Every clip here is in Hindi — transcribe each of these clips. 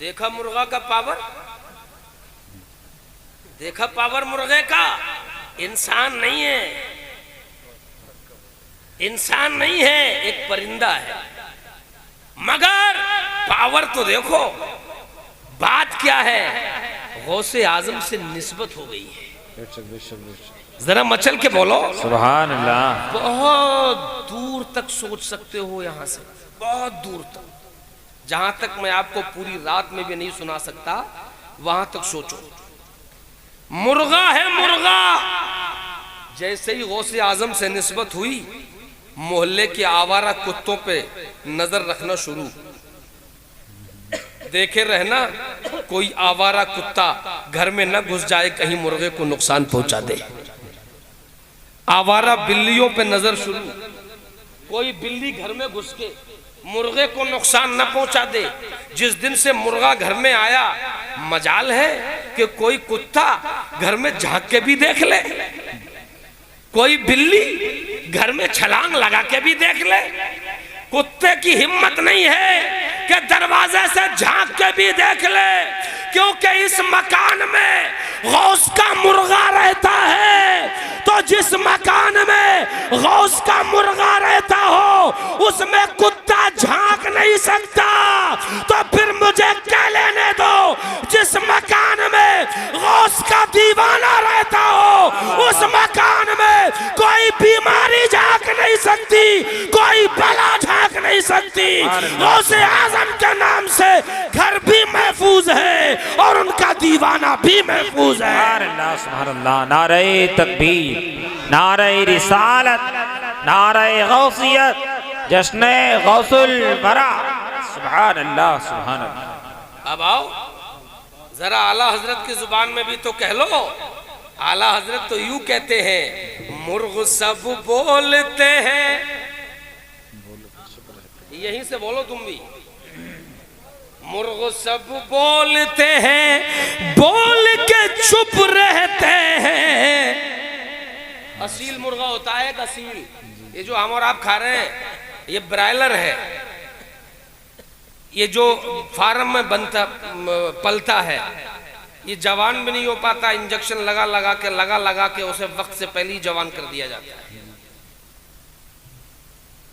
देखा मुर्गा का पावर, देखा पावर मुर्गे का। इंसान नहीं है, इंसान नहीं है, एक परिंदा है, मगर पावर तो देखो। बात क्या है, गौसे आजम से निस्बत हो गई है। जरा मचल के बोलो सुभान अल्लाह। बहुत दूर तक सोच सकते हो, यहां से बहुत दूर तक, जहां तक मैं आपको पूरी रात में भी नहीं सुना सकता, वहां तक सोचो। मुर्गा है मुर्गा। जैसे ही गौसे आजम से निस्बत हुई, मोहल्ले के आवारा कुत्तों पे नजर रखना शुरू। देखे रहना कोई आवारा कुत्ता घर में न घुस जाए, कहीं मुर्गे को नुकसान पहुंचा दे। आवारा बिल्लियों पे नजर शुरू, कोई बिल्ली घर में घुस के मुर्गे को नुकसान न पहुंचा दे। जिस दिन से मुर्गा घर में आया, मजाल है कि कोई कुत्ता घर में झांक के भी देख ले, कोई बिल्ली घर में छलांग लगा के भी देख ले। कुत्ते की हिम्मत नहीं है कि दरवाजे से झांक के भी देख ले, क्योंकि इस मकान में गौस का मुर्गा रहता है। तो जिस मकान में गौस का मुर्गा रहता हो, उसमें कुत्ता झांक नहीं सकता। तो फिर मुझे क्या लेने दो, जिस मकान में गौस का दीवाना रहता हो, उस मकान में कोई बीमारी झांक नहीं सकती, कोई बला झांक नहीं सकती। गौसे आजम के नाम से घर भी महफूज है और उनका दीवाना भी महफूज है। सुभान अल्लाह। नारे तकबीर, नारे रिसालत, नारे गौसियत, जश्ने गौसुल बरा। सुभान अल्लाह, सुभान अल्लाह। अब आओ जरा आला हजरत की जुबान में भी तो कह लो। आला हजरत तो यूं कहते हैं, मुर्ग सब बोलते हैं। यहीं से बोलो तुम भी। मुर्ग सब बोलते हैं, बोल के चुप रहते हैं। असील मुर्गा होता है एक असील। ये जो हम और आप खा रहे हैं, ये ब्रायलर है। ये जो फार्म में बनता पलता है, ये जवान भी नहीं हो पाता। इंजेक्शन लगा के उसे वक्त से पहले ही जवान कर दिया जाता है।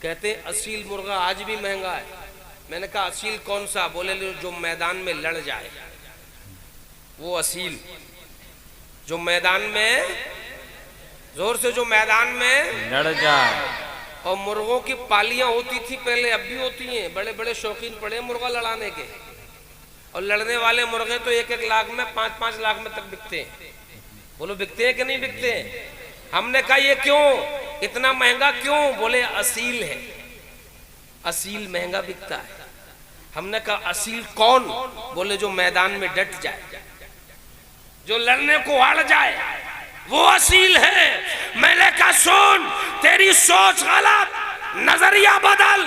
कहते असील मुर्गा आज भी महंगा है। मैंने कहा असील कौन सा? बोले जो मैदान में लड़ जाए, वो असील। जो मैदान में जोर से, जो मैदान में लड़ जाए। और मुर्गों की पालियां होती थी पहले, अब भी होती हैं। बड़े बड़े शौकीन पड़े मुर्गा लड़ाने के, और लड़ने वाले मुर्गे तो 1-1 लाख में, 5-5 लाख में तक बिकते हैं। बोलो बिकते हैं कि नहीं बिकते हैं? हमने कहा ये क्यों, इतना महंगा क्यों? बोले असील है, असील महंगा बिकता है। हमने कहा असील कौन? बोले जो मैदान में डट जाए, जो लड़ने को अड़ जाए, वो असील है। मैंने कहा सुन, तेरी सोच गलत, नजरिया बदल,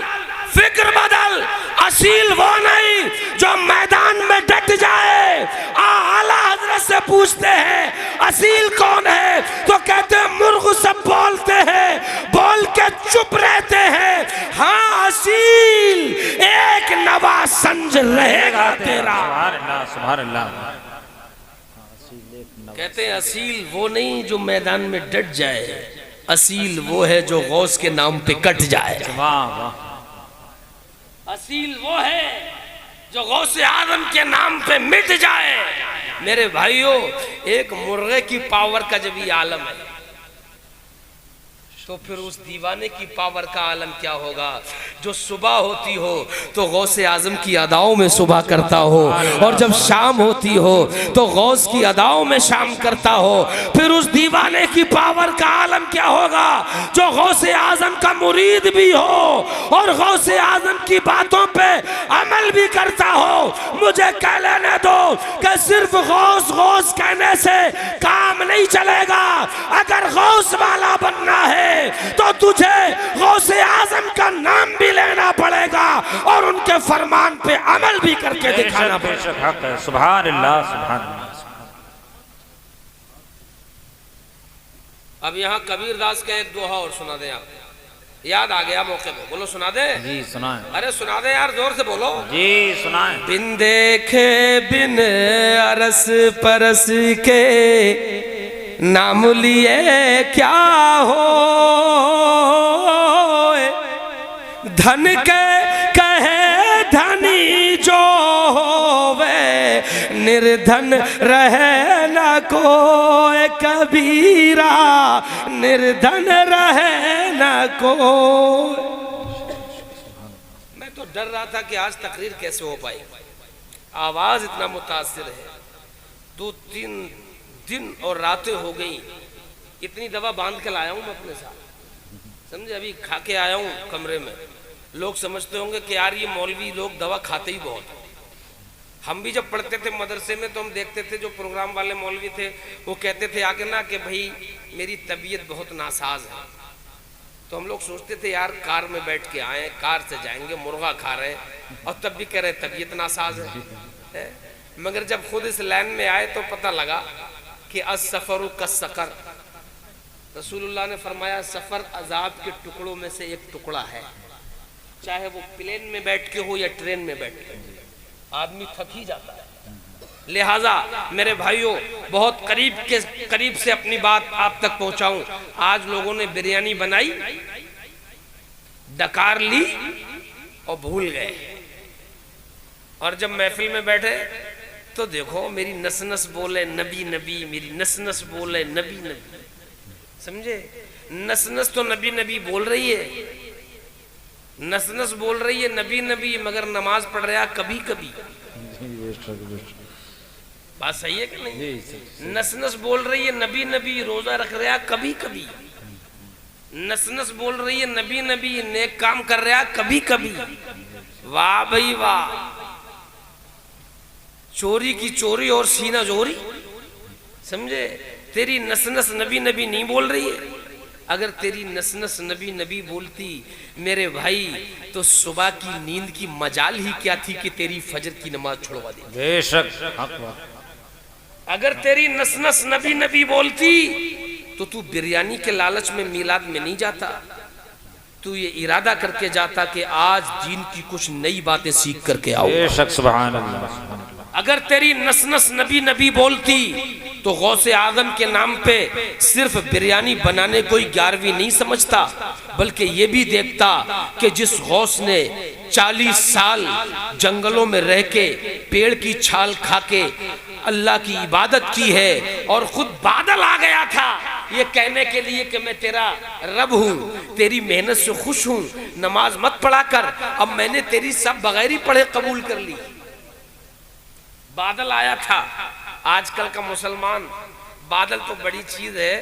फिक्र बदल। असील वो नहीं जो मैदान में डट जाए। आला हजरत से पूछते हैं असील कौन है, तो कहते हैं मुर्ग सब बोलते हैं, बोल के चुप रहते हैं। हाँ असील एक नवा संज रहेगा तेरा। सुभान अल्लाह। कहते हैं असील वो नहीं जो मैदान में डट जाए, असील वो है जो गौस के नाम पे कट जाए। वाह वाह। असील वो है जो गौसे आदम के नाम पे मिट जाए। मेरे भाइयों, एक मुर्गे की पावर का जब ये आलम है, तो फिर उस दीवाने की पावर का आलम क्या होगा? जो सुबह होती हो तो गौसे आजम की अदाओं में सुबह करता हो, और जब शाम होती हो तो गौस की अदाओं में शाम करता हो। फिर उस दीवाने की पावर का आलम क्या होगा? जो गौसे आजम का मुरीद भी हो और गौसे आजम की बातों पे अमल भी करता हो। मुझे कह लेने दो कि सिर्फ गौस गौस कहने से काम नहीं चलेगा। अगर गौस वाला बनना है तो तुझे गौसे आजम का नाम भी लेना पड़ेगा और उनके फरमान पे अमल भी करके दिखाना पड़ेगा। सुभान अल्लाह, सुभान अल्लाह। अब यहाँ कबीर दास का एक दोहा और सुना दें आप। याद आ गया मौके पे, बोलो सुना दे। जी सुनाए। अरे सुना दे यार, जोर से बोलो। जी सुनाए। बिन देखे बिन अरस परस के नाम लिए क्या हो, धन के कहे धनी जो होवे, निर्धन रहे न कोई कबीरा, निर्धन रहे न कोई। मैं तो डर रहा था कि आज तकरीर कैसे हो पाई, आवाज इतना मुतासिर है। 2-3 दिन और रातें हो गई, इतनी दवा बांध के लाया हूं मैं अपने साथ, समझे। अभी खा के आया हूं कमरे में। लोग समझते होंगे कि यार ये मौलवी लोग दवा खाते ही बहुत हैं। हम भी जब पढ़ते थे मदरसे में तो हम देखते थे जो प्रोग्राम वाले मौलवी थे वो कहते थे आगे ना कि भाई मेरी तबीयत बहुत नासाज है। तो हम लोग सोचते थे यार कार में बैठ के आए, कार से जाएंगे, मुर्गा खा रहे और तब भी कह रहे तबीयत नासाज है। मगर जब खुद इस लाइन में आए तो पता लगा कि अस-सफरु कस-सकर, रसूलुल्लाह ने फरमाया सफर अजाब के टुकड़ों में से एक टुकड़ा है। चाहे वो प्लेन में बैठ के हो या ट्रेन में बैठ के, आदमी थक ही जाता है। लिहाजा मेरे भाइयों, बहुत करीब से अपनी बात आप तक पहुंचाऊं। आज लोगों ने बिरयानी बनाई, डकार ली और भूल गए, और जब महफिल में बैठे तो देखो मेरी नस नस बोले नबी नबी, मेरी नस नस बोले नबी नबी, समझे। नस नस तो नबी नबी बोल रही है, नस नस बोल रही है नबी नबी, मगर नमाज पढ़ रहा कभी कभी। बात सही है कि नहीं? नस नस बोल रही है नबी नबी, रोजा रख रहा कभी कभी। नस नस बोल रही है नबी नबी, नेक काम कर रहा कभी कभी। वाह भाई वाह, चोरी की चोरी और सीना जोरी, समझे। तेरी नस नस नबी नबी नहीं बोल रही है। अगर तेरी नस नस नबी नबी बोलती मेरे भाई तो सुबह की नींद की मजाल ही क्या थी कि तेरी फजर की नमाज छुड़वा दी। बेशक। अगर तेरी नस नस नबी नबी बोलती तो तू बिरयानी के लालच में मीलाद में नहीं जाता, तू ये इरादा करके जाता कि आज दीन की कुछ नई बातें सीख करके आओ। बेशक सुभान अल्लाह। अगर तेरी नस नस नबी नबी बोलती तो गौसे आजम के नाम पे सिर्फ बिरयानी बनाने कोई 11वीं नहीं समझता, बल्कि ये भी देखता कि जिस गौस ने 40 साल जंगलों में रह के पेड़ की छाल खा के अल्लाह की इबादत की है और खुद बादल आ गया था ये कहने के लिए कि मैं तेरा रब हूँ, तेरी मेहनत से खुश हूँ, नमाज मत पढ़ा कर, अब मैंने तेरी सब बगैर ही पढ़े कबूल कर ली। बादल आया था। आजकल का मुसलमान, बादल तो बड़ी चीज है,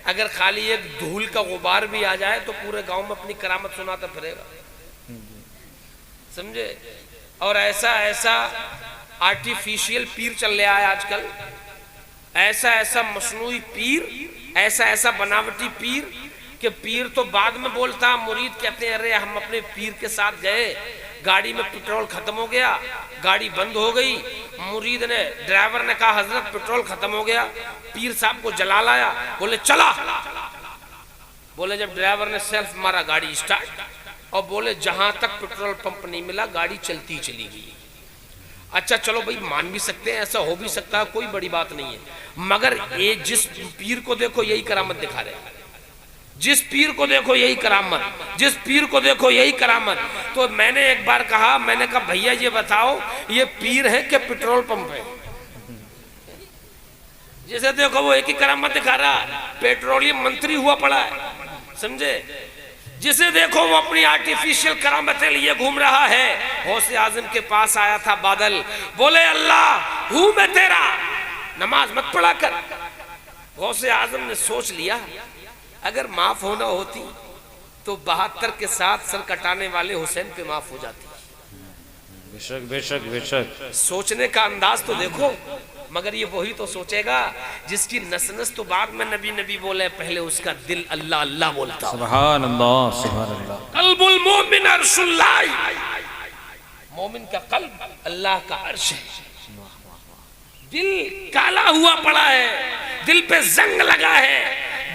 अगर खाली एक धूल का गुबार भी आ जाए तो पूरे गांव में अपनी करामत सुनाता फिरेगा, समझे। और ऐसा ऐसा आर्टिफिशियल पीर चल रहा है आजकल, ऐसा ऐसा मसनूई पीर, ऐसा ऐसा बनावटी पीर कि पीर तो बाद में बोलता, मुरीद कहते हैं अरे हम अपने पीर के साथ गए, गाड़ी में पेट्रोल खत्म हो गया, गाड़ी बंद हो गई, मुरीद ने, ड्राइवर ने कहा हजरत पेट्रोल खत्म हो गया, पीर साहब को जला लाया, बोले चला, बोले जब ड्राइवर ने सेल्फ मारा गाड़ी स्टार्ट और बोले जहां तक पेट्रोल पंप नहीं मिला गाड़ी चलती चली गई। अच्छा चलो भाई मान भी सकते हैं, ऐसा हो भी सकता है, कोई बड़ी बात नहीं है, मगर ये जिस पीर को देखो यही करामत दिखा रहे हैं, जिस पीर को देखो यही करामत, जिस पीर को देखो यही करामत। तो मैंने एक बार कहा, मैंने कहा भैया ये बताओ ये पीर है कि पेट्रोल पंप है? जिसे देखो वो एक ही करामत दिखा रहा, पेट्रोलियम मंत्री हुआ पड़ा है, समझे। जिसे देखो वो अपनी आर्टिफिशियल करामतें लिए घूम रहा है। गौसे आजम के पास आया था बादल, बोले अल्लाह हूं मैं तेरा, नमाज मत पढ़ा कर। गौसे आजम ने सोच लिया अगर माफ होना होती तो 72 के साथ सर कटाने वाले हुसैन पे माफ हो जाती। बेशक बेशक बेशक। सोचने का अंदाज तो देखो, मगर ये वही तो सोचेगा जिसकी नस नस तो बाद में नबी नबी बोले, पहले उसका दिल अल्लाह अल्लाह बोलता। सुभान अल्लाह सुभान अल्लाह। कल्बुल मोमिन अर्शुल्लाह, मोमिन का कल्ब अल्लाह का अर्श है। दिल काला हुआ पड़ा है, दिल पे जंग लगा है,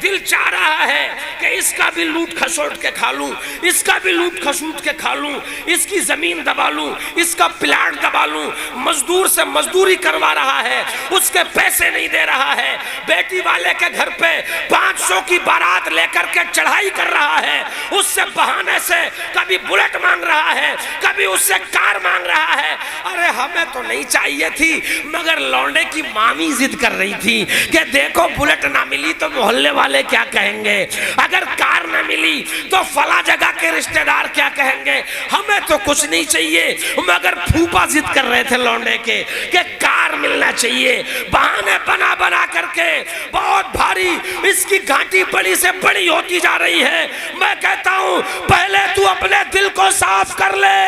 दिल चाह रहा है कि इसका भी लूट खसोट के खा लूं, इसका भी लूट खसूट के खा लूं, इसकी जमीन दबा लूं, इसका प्लाट दबा लूं। मजदूर से मजदूरी करवा रहा है, उसके पैसे नहीं दे रहा है। बेटी वाले के घर पे 500 की बारात लेकर के चढ़ाई कर रहा है, उससे बहाने से कभी बुलेट मांग रहा है, कभी उससे कार मांग रहा है। अरे हमें तो नहीं चाहिए थी, मगर लौंडे की मामी जिद कर रही थी कि देखो बुलेट ना मिली तो मोहल्ले वाले क्या कहेंगे, अगर कार ना मिली तो फला जगह के रिश्तेदार क्या कहेंगे। हमें तो कुछ नहीं चाहिए, मगर फूफा जिद कर रहे थे लौंडे के कि कार मिलना चाहिए। बहाने बना बना करके बहुत भारी इसकी घाटी बड़ी से बड़ी होती जा रही है। मैं कहता हूं पहले तू अपने दिल को साफ कर ले,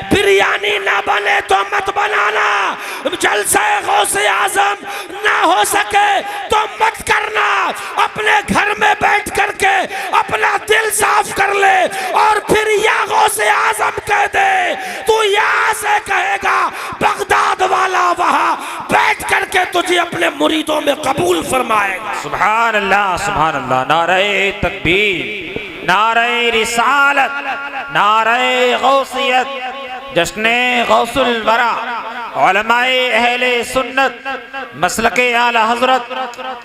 बिरयानी ना बने तो मत बनाना, जलसा गौसे आजम ना हो सके तो मत करना। अपने घर में बैठ करके अपना दिल साफ कर ले और फिर या गौसे आजम कह दे। तू यहां से कहेगा बगदाद वाला वहां बैठ करके तुझे अपने मुरीदों में कबूल फरमाएगा। सुभान अल्लाह, सुभान अल्लाह। नारे तकबीर, नारे रिसालत, नारे गौसियत, जश्ने गौसुल वरा, उलमाए अहले सुन्नत, मसलके आला हजरत,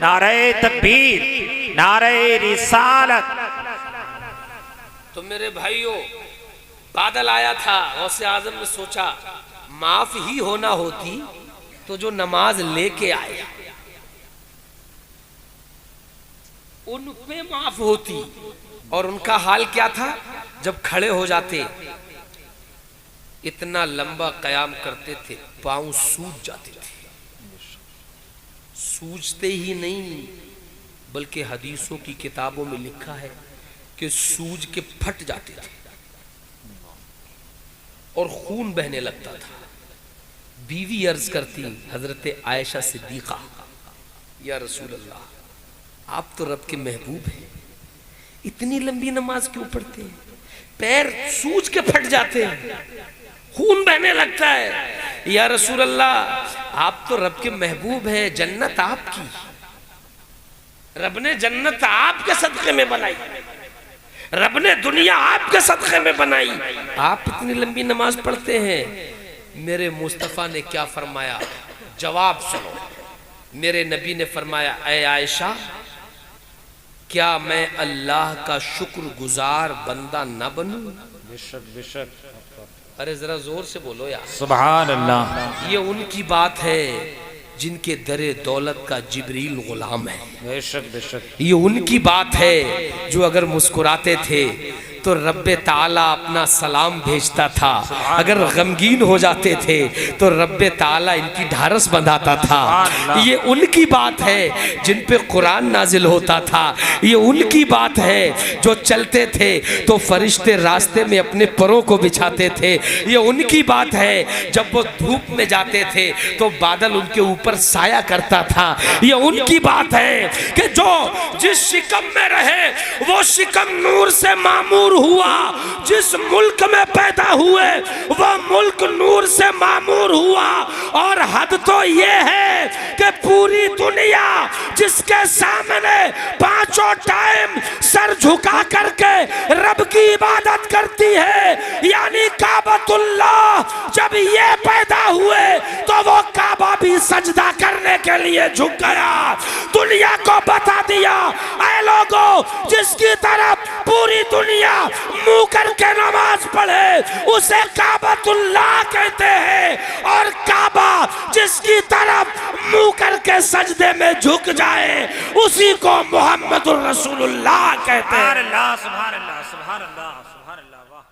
नारे तकबीर, नारे रिसालत। तो मेरे भाइयों, बादल आया था, गौसे आजम ने सोचा माफ ही होना होती तो जो नमाज लेके आए उन पे माफ होती। और उनका हाल क्या था, जब खड़े हो जाते इतना लंबा कयाम करते थे, पांव सूज जाते थे। सूजते ही नहीं बल्कि हदीसों की किताबों में लिखा है कि सूज के फट जाते थे और खून बहने लगता था। बीवी अर्ज करती हजरत आयशा सिद्दीका, या रसूल अल्लाह, आप तो रब के महबूब हैं, इतनी लंबी नमाज क्यों पढ़ते हैं? पैर सूज के फट जाते हैं, खून बहने लगता है। या रसूल अल्लाह, आप तो रब के महबूब हैं, जन्नत आपकी, रब ने जन्नत आपके सदक़े में बनाई, रब ने दुनिया आपके सदक़े में बनाई, आप इतनी लंबी नमाज पढ़ते हैं। मेरे मुस्तफ़ा ने क्या फरमाया, जवाब सुनो। मेरे नबी ने फरमाया, ऐ आयशा, क्या मैं अल्लाह का शुक्रगुजार बंदा न बनूं? बेशक बेशक। अरे जरा जोर से बोलो यार। सुभान अल्लाह। ये उनकी बात है जिनके दरे दौलत का जिब्रील गुलाम है। बेशक बेशक। ये उनकी बात है जो अगर मुस्कुराते थे तो रब्बे ताला अपना सलाम भेजता था, अगर गमगीन हो जाते थे तो रब्बे ताला इनकी ढारस बंधाता था। ये उनकी बात है जिन पे कुरान नाजिल होता था। ये उनकी बात है जो चलते थे तो फरिश्ते रास्ते में अपने परों को बिछाते थे। ये उनकी बात है जब वो धूप में जाते थे तो बादल उनके ऊपर साया करता था। ये उनकी बात है कि जो जिस शिकम में रहे वो शिकम नूर से मामूर हुआ, जिस मुल्क में पैदा हुए वह मुल्क नूर से मामूर हुआ। और हद तो ये है कि पूरी दुनिया जिसके सामने पांचों टाइम सर झुका करके रब की इबादत करती है, यानी काबतुल्लाह, जब ये पैदा हुए तो वो काबा भी सजदा करने के लिए झुक गया। दुनिया को बता दिया, ऐ लोगों, जिसकी तरफ पूरी दुनिया मुंह करके नमाज पढ़े उसे काबतुल्लाह कहते हैं, और काबा जिसकी तरफ मुंह करके सजदे में झुक जाए उसी को मोहम्मदुर रसूलुल्लाह कहते हैं। सुभान अल्लाह, सुभान अल्लाह, सुभान अल्लाह, सुभान अल्लाह। वाह।